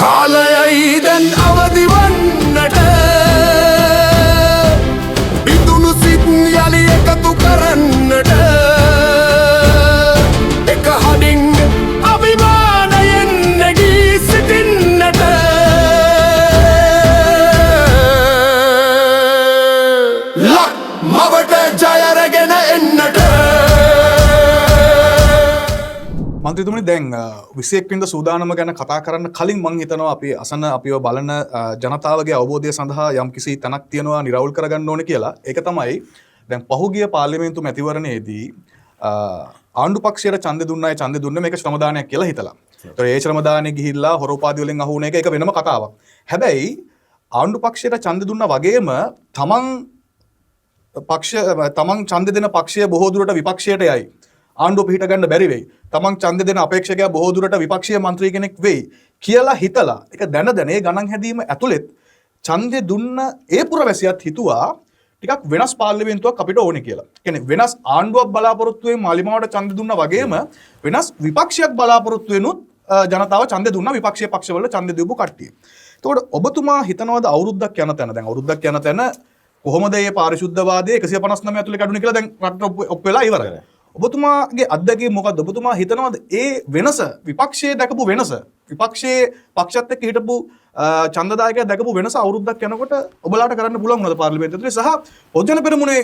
කාලයයි දැන් අවදි වන්නට බිඳුණු සිත් යලි එකතු කරන්නට එක හදින් අභිමානයෙන් නැගී සිටින්නට ලක් මවට ජය රැගෙන එන්නට මන්ත්‍රීතුමනි දැන් 21 වෙනිදා සූදානම ගැන කතා කරන්න කලින් මම හිතනවා අපි අසන අපිව බලන ජනතාවගේ අවබෝධය සඳහා යම්කිසි තැනක් තියෙනවා නිරවුල් කරගන්න ඕනේ කියලා. ඒක තමයි දැන් පහුගිය පාර්ලිමේන්තු මැතිවරණයේදී ආණ්ඩු පක්ෂයට ඡන්දෙ දුන්න අය ඡන්දෙ දුන්නේ මේක ශ්‍රමදානයක් කියලා හිතලා. ඒතර ඒ ශ්‍රමදානෙ ගිහිල්ලා හොරෝපාදි වලින් අහු වුණ එක ඒක වෙනම කතාවක්. හැබැයි ආණ්ඩු පක්ෂයට ඡන්දෙ දුන්නා වගේම තමන් ඡන්දෙ දෙන පක්ෂය බොහෝ දුරට විපක්ෂයට යයි. ආණ්ඩුව පිහිට ගන්න බැරි වෙයි. තමන් ඡන්දෙ දෙන අපේක්ෂකයා බොහෝ දුරට විපක්ෂීය മന്ത്രി කෙනෙක් වෙයි කියලා හිතලා ඒක දැන ඒ ගණන් හැදීම ඇතුළෙත් ඡන්දෙ දුන්න ඒ පුරවැසියත් හිතුවා ටිකක් වෙනස් පාර්ලිමේන්තුවක් අපිට ඕනේ කියලා. කියන්නේ වෙනස් ආණ්ඩුවක් බලාපොරොත්තු වෙමින් මාලිමාවට ඡන්දෙ දුන්නා වගේම වෙනස් විපක්ෂයක් බලාපොරොත්තු වෙනුත් ජනතාව ඡන්දෙ දුන්නා විපක්ෂීය පක්ෂවල ඡන්දෙ දීපු කට්ටිය. එතකොට ඔබතුමා හිතනවාද අවුරුද්දක් යන තැන දැන් අවුරුද්දක් යන තැන කොහොමද මේ පාරිශුද්ධවාදයේ 159 ඇතුලේ කැඩුනේ කියලා දැන් රට ඔප් වෙලා ඉවරයි. ඔබතුමාගේ අත්දැකීම මොකද්ද? ඔබතුමා හිතනවාද ඒ වෙනස විපක්ෂයේ දැකපු වෙනස විපක්ෂයේ පක්ෂත් එක්ක හිටපු ඡන්දදායකයා දැකපු වෙනස අවුරුද්දක් යනකොට ඔබලාට කරන්න පුළුවන් වුණාද පාර්ලිමේන්තුවේ සහ පොජ්ජන පෙරමුණේ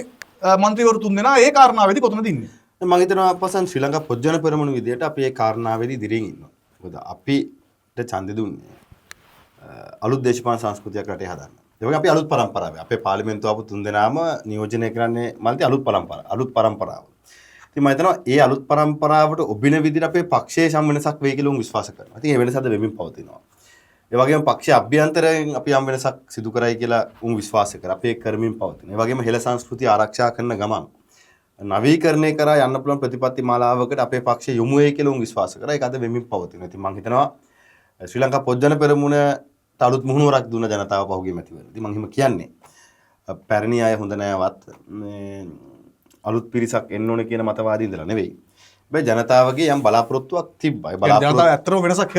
മന്ത്രിවරු තුන්දෙනා ඒ කාරණාවේදී කොතනද ඉන්නේ? මම හිතනවා පසන් ශ්‍රී ලංකා පොජ්ජන පෙරමුණ විදියට අපි ඒ කාරණාවේදී ඉදිරියෙන් ඉන්නවා. මොකද අපිට ඡන්දෙ දුන්නේ අලුත් දේශපාලන සංස්කෘතියක් රටේ හදන්න. ඒ වගේ අපි අලුත් පරම්පරාවේ අපේ පාර්ලිමේන්තුව ආපු තුන්දෙනාම නියෝජනය කරන්නේ මල්ටි අලුත් පරම්පරාව. ඉතින් මම හිතනවා ඒ අලුත් පරම්පරාවට ඔබින විදිහට අපේ පක්ෂයේ සම් වෙනසක් වෙයි කියලා උන් විශ්වාස කරනවා. ඉතින් ඒ වෙනස අද වෙමින් පවතිනවා. ඒ වගේම පක්ෂයේ අභ්‍යන්තරයෙන් අපි යම් වෙනසක් සිදු කරයි කියලා උන් විශ්වාස කරා. අපි ඒක කරමින් පවතිනවා. ඒ වගේම හෙළ සංස්කෘතිය ආරක්ෂා කරන ගමන් නවීකරණය කරා යන්න පුළුවන් ප්‍රතිපත්ති මාලාවකට අපේ පක්ෂය යොමු වෙයි කියලා උන් විශ්වාස කරා. ඒක අද වෙමින් පවතිනවා. ඉතින් මම හිතනවා ශ්‍රී ලංකා පොජ්ජන පෙරමුණට අලුත් මුහුණුවරක් දුන්න ජනතාව පහුගිය මැතිවරණ. ඉතින් මම එහෙම කියන්නේ පැරණි අය හොඳ නෑවත් මේ අලුත් පිරිසක් එන්න ඕනේ කියන මතවාදී ඉඳලා නෙවෙයි. හැබැයි ජනතාවගේ යම් බලාපොරොත්තුවක් තිබ්බා. ඒ බලාපොරොත්තු ජනතාව ඇත්තටම වෙනසක්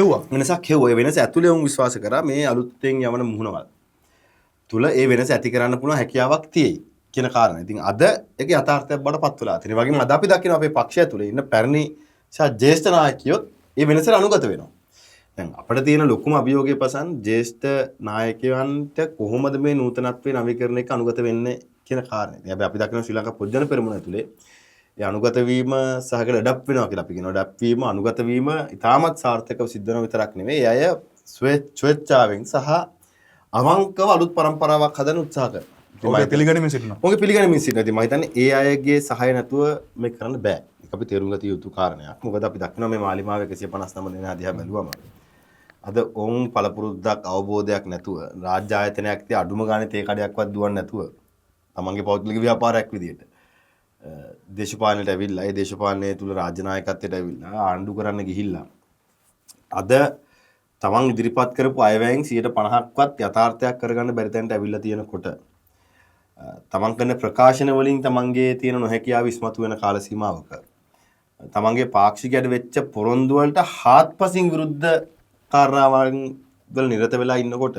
හෙව්වා. ඒ වෙනස ඇතුලේ උන් විශ්වාස කරා මේ අලුත්ෙන් යවන මුහුණවල් තුල ඒ වෙනස ඇති කරන්න පුළුවන් හැකියාවක් තියෙයි කියන කාරණා. ඉතින් අද ඒක යථාර්ථයක් බවට පත් වෙලා තියෙනවා. ඒ වගේම අද අපි දකිනවා අපේ පක්ෂය ඇතුලේ ඉන්න පැරණි සහ ජ්‍යෙෂ්ඨ නායකයොත් ඒ වෙනසට අනුගත වෙනවා. දැන් අපිට තියෙන ලොකුම අභියෝගය පසන් ජ්‍යෙෂ්ඨ නායකයන්ට කොහොමද මේ නූතනත්වයේ නවීකරණයක අනුගත වෙන්නේ කියන කාරණේ. හැබැයි අපි දකිනවා ශ්‍රී ලංකා පොජ්ජන පෙරමුණ ඇතුලේ ඒ අනුගත වීම සහකට ඇඩප් වෙනවා කියලා අපි කියනවා. ඇඩප් වීම අනුගත වීම ඉතාමත් සාර්ථකව සිද්ධ වෙනවා විතරක් නෙවෙයි. අය ස්වේච්ඡාවෙන් සහ අවංකව අලුත් පරම්පරාවක් හදන්න උත්සාහ කරනවා. ඔබ පිළිගනිමින් සිටිනවා. ඔබ පිළිගනිමින් සිටිනවා. ඉතින් මම හිතන්නේ ඒ අයගේ සහාය නැතුව මේක කරන්න බෑ. ඒක අපි තේරුම් ගත යුතු කාරණයක්. මොකද අපි දකිනවා මේ මාලිමාවේ 159 දෙනා දිහා බැලුවම අද ඔවුන් පළපුරුද්දක් අවබෝධයක් නැතුව රාජ්‍ය ආයතනයක් තිය අඩුම ගානේ තේ කඩයක්වත් දුවන්නේ නැතුව තමන්ගේ පෞද්ගලික ව්‍යාපාරයක් විදියට දේශපාලනයට ඇවිල්ලා ඒ දේශපාලනයේ තුල රාජ්‍ය නායකත්වයට ඇවිල්ලා ආණ්ඩු කරන්න ගිහිල්ලා අද තමන් ඉදිරිපත් කරපු අයවැයෙන් 50%ක්වත් යථාර්ථයක් කරගන්න බැරි තැනට ඇවිල්ලා තියෙනකොට තමන් කරන ප්‍රකාශන වලින් තමන්ගේ තියෙන නොහැකියාව ඉස්මතු වෙන කාල සීමාවක තමන්ගේ පාක්ෂිකයට වෙච්ච පොරොන්දු වලට හාත්පසින් විරුද්ධ කාරණාවන් වල නිරත වෙලා ඉන්නකොට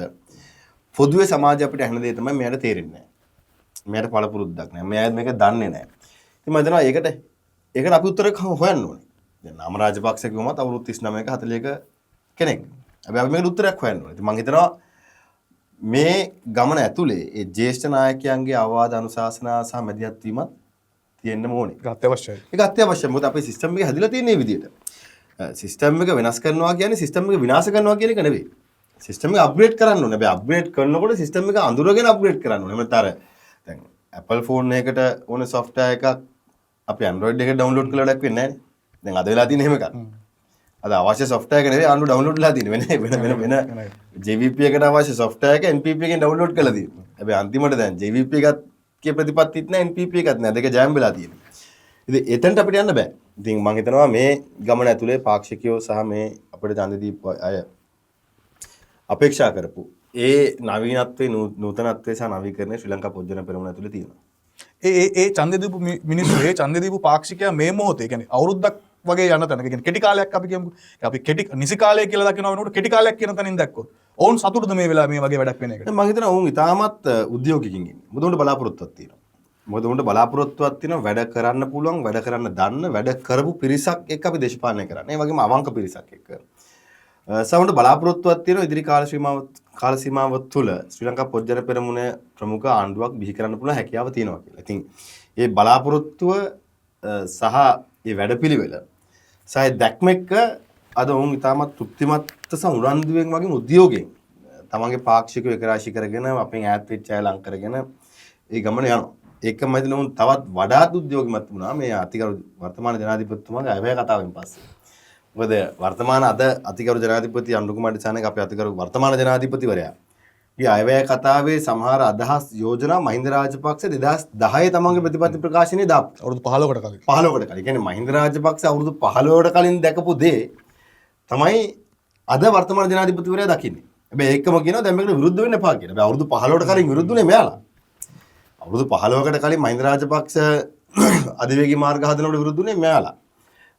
පොදුවේ සමාජය අපිට ඇහෙන දේ තමයි මෙයාට තේරෙන්නේ නැහැ. මෙයාට පළපුරුද්දක් නැහැ. මෙයා මේක දන්නේ නැහැ. ඉතින් මම හිතනවා ඒකට අපි උත්තරයක් හොයන්න ඕනේ. දැන් නාම රාජපක්ෂ කිව්වමත් අවුරුදු 39ක 40ක කෙනෙක්. හැබැයි අපි මේකට උත්තරයක් හොයන්න ඕනේ. ඉතින් මම හිතනවා මේ ගමන ඇතුලේ ඒ ජ්‍යෙෂ්ඨ නායකයන්ගේ අවවාද අනුශාසනා සහ මැදිහත් වීමත් තියෙන්න ඕනේ. ඒක අත්‍යවශ්‍යයි. ඒක අත්‍යවශ්‍යයි. මොකද අපේ සිස්ටම් එක හැදිලා තියෙන මේ විදිහට. සිස්ටම් එක වෙනස් කරනවා කියන්නේ සිස්ටම් එක විනාශ කරනවා කියන එක නෙවෙයි. සිස්ටම් එක අප්ග්‍රේඩ් කරන්න ඕනේ. හැබැයි අප්ග්‍රේඩ් කරනකොට සිස්ටම් එක අඳුරගෙන අප්ග්‍රේඩ් කරන්න ඕනේ. එහෙම නැත්නම් දැන් Apple phone එකකට ඕන software එකක් අපි Android එකේ download කළා වැඩක් වෙන්නේ නැහැ නේ. දැන් අද වෙලා තියෙන එහෙම එකක්. අද අවශ්‍ය software එක නෙවෙයි ආණ්ඩුව download කරලා තියෙන්නේ. වෙන JVP එකට අවශ්‍ය software එක NPP එකෙන් download කරලා තියෙනවා. හැබැයි අන්තිමට දැන් JVP එකත් කිය ප්‍රතිපත්තිත් නැහැ NPP එකත් නැහැ. දෙක ජෑම් වෙලා තියෙනවා. ඉතින් එතනට අපිට යන්න බෑ. ඉතින් මම හිතනවා මේ ගමන ඇතුලේ පාක්ෂිකයෝ සහ මේ අපිට ඡන්ද දීපු අය අපේක්ෂා කරපු ඒ නවීනත්වයේ නූතනත්වයේ සහ නවීකරණයේ ශ්‍රී ලංකා පොජ්ජන පෙරමුණ ඇතුලේ තියෙනවා. ඒ ඡන්ද දීපු මිනිස්සු ඒ ඡන්ද දීපු පාක්ෂිකයා මේ මොහොතේ කියන්නේ අවුරුද්දක් වගේ යන තැනක. කියන්නේ කෙටි කාලයක් අපි කියමුකෝ. අපි කෙටි නිසි කාලය කියලා දකිනවා වෙනකොට කෙටි කාලයක් කියන තැනින් දැක්කොත් ඔවුන් සතුටුද මේ වෙලාවේ මේ වගේ වැඩක් වෙන එකට? මම හිතනවා ඔවුන් ඉතාමත් උද්‍යෝගිකින් ඉන්නේ. මොකද උන්ට බලාපොරොත්තුවක් තියෙනවා. මොකද උන්ට බලාපොරොත්තුවක් තියෙනවා වැඩ කරන්න පුළුවන්, වැඩ කරන්න දන්න, වැඩ කරපු පිරිසක් එක්ක අපි දේශපාලනය කරන්නේ. ඒ වගේම අවංක පිරිසක් එක්ක. සවුන්ට බලාපොරොත්තුවක් තියෙනවා ඉදිරි කාල සීමාව තුළ ශ්‍රී ලංකා පොත්ජන පෙරමුණ ප්‍රමුඛ ආණ්ඩුවක් බිහි කරන්න පුළුවන් හැකියාව තියෙනවා කියලා. ඉතින් මේ බලාපොරොත්තුව සහ මේ වැඩපිළිවෙල සහ දැක්ම එක්ක අද ඔවුන් ඉතාමත් තෘප්තිමත් සහ උනන්දුවෙන් වගේ උද්‍යෝගයෙන් තමන්ගේ පාක්ෂිකව එක රාශි කරගෙන අපෙන් ඈත් වෙච්ච අය ලං කරගෙන ඒ ගමන යනවා. ඒකම හිතන උන් තවත් වඩාත් උද්‍යෝගිමත් වුණා මේ අතිගරු වර්තමාන ජනාධිපතිතුමාගේ අයවැය කතාවෙන් පස්සේ. මොකද වර්තමාන අද අතිගරු ජනාධිපති අනුර කුමාර දිසානායක අපේ අතිගරු වර්තමාන ජනාධිපතිවරයා ගේ අයවැය කතාවේ සමහර අදහස් යෝජනා මහින්ද රාජපක්ෂ 2010 තමන්ගේ ප්‍රතිපත්ති ප්‍රකාශනයේ දාපු අවුරුදු 15කට කලින්. 15කට කලින්. කියන්නේ මහින්ද රාජපක්ෂ අවුරුදු 15කට කලින් දැකපු දේ තමයි අද වර්තමාන ජනාධිපතිවරයා දකින්නේ. හැබැයි ඒකම කියනවා දැන් මේකට විරුද්ධ වෙන්න එපා කියලා. හැබැයි අවුරුදු 15කට කලින් විරුද්ධුනේ මෙයාලා. අවුරුදු 15කට කලින් මහින්ද රාජපක්ෂ අධිවේගී මාර්ග හදනකොට විරුද්ධුනේ මෙයාලා.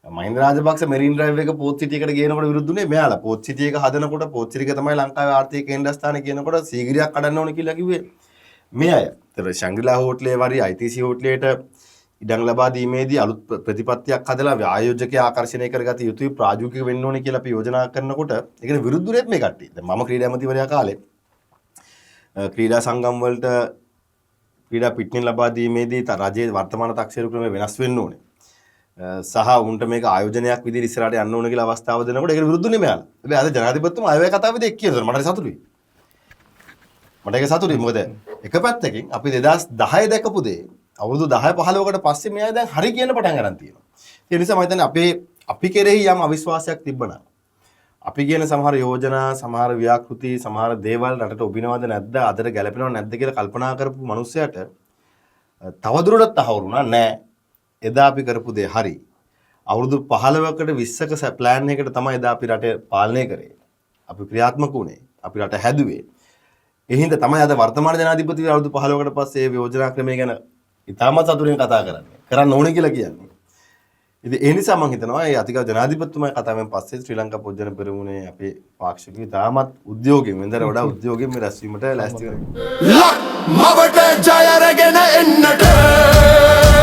මහින්ද රාජපක්ෂ මෙරින් ඩ්‍රයිව් එක පෝත් සිටි එකට ගේනකොට විරුද්ධුනේ මෙයාලා. පෝත් සිටි එක හදනකොට පෝත් සිටි එක තමයි ලංකාවේ ආර්ථික කේන්ද්‍රස්ථානය කියනකොට සීගිරියක් කඩන්න ඕනේ කියලා කිව්වේ මේ අය. ඒතර ශැංග්‍රිලා හෝටලේ වරි ITC හෝටලේට ඉඩම් ලබා දීමේදී අලුත් ප්‍රතිපත්තියක් හදලා ආයෝජකයා ආකර්ෂණය කරගත යුතුයි ප්‍රායෝගික වෙන්න ඕනේ කියලා අපි යෝජනා කරනකොට ඒකට විරුද්ධුනේත් මේ කට්ටිය. දැන් මම ක්‍රීඩා ඇමතිවරයා කාලේ ක්‍රීඩා සංගම් වලට ක්‍රීඩා පිට්නින් ලබා දීමේදී රජයේ වර්තමාන තක්සේරු ක්‍රමය වෙනස් වෙන්න ඕනේ. සහ උන්ට මේක ආයෝජනයක් විදිහට ඉස්සරහට යන්න ඕන කියලා අවස්ථාව දෙනකොට ඒකට විරුද්ධුනේ මෙයාලා. හැබැයි අද ජනාධිපතිතුමා අයවැය කතාවේදී එක් කියනවා. මට සතුටුයි. මට ඒක සතුටුයි. මොකද එක පැත්තකින් අපි 2010 දැකපු දේ අවුරුදු 10 15කට පස්සේ මෙයා දැන් හරි කියන පටන් ගන්න තියෙනවා. ඒ නිසා මම හිතන්නේ අපි කෙරෙහි යම් අවිශ්වාසයක් තිබ්බනම් අපි කියන සමහර යෝජනා, සමහර ව්‍යාකෘති, සමහර දේවල් රටට ඔබිනවද නැද්ද, අදට ගැලපෙනවද නැද්ද කියලා කල්පනා කරපු මනුස්සයට තවදුරටත් තහවුරු නෑ. එදා අපි කරපු දේ හරි. අවුරුදු 15කට 20ක ප්ලෑන් එකකට තමයි එදා අපි රට පාලනය කරේ. අපි ක්‍රියාත්මක වුණේ. අපි රට හැදුවේ. ඒ හින්දා තමයි අද වර්තමාන ජනාධිපතිවරු අවුරුදු 15කට පස්සේ මේ යෝජනා ක්‍රමය ගැන ඉතාමත් සතුටින් කතා කරන්නේ. කරන්න ඕනේ කියලා කියන්නේ. ඉතින් ඒ නිසා මම හිතනවා මේ අතිගරු ජනාධිපතිතුමාගේ කතාවෙන් පස්සේ ශ්‍රී ලංකා පොත්ජන පෙරමුණේ අපේ පාක්ෂිකයෝ ඉතාමත් උද්‍යෝගයෙන් වෙනදට වඩා උද්‍යෝගයෙන් මේ රැස්වීමට ලෑස්ති වෙනවා. ලක් මවට ජය රැගෙන එන්නට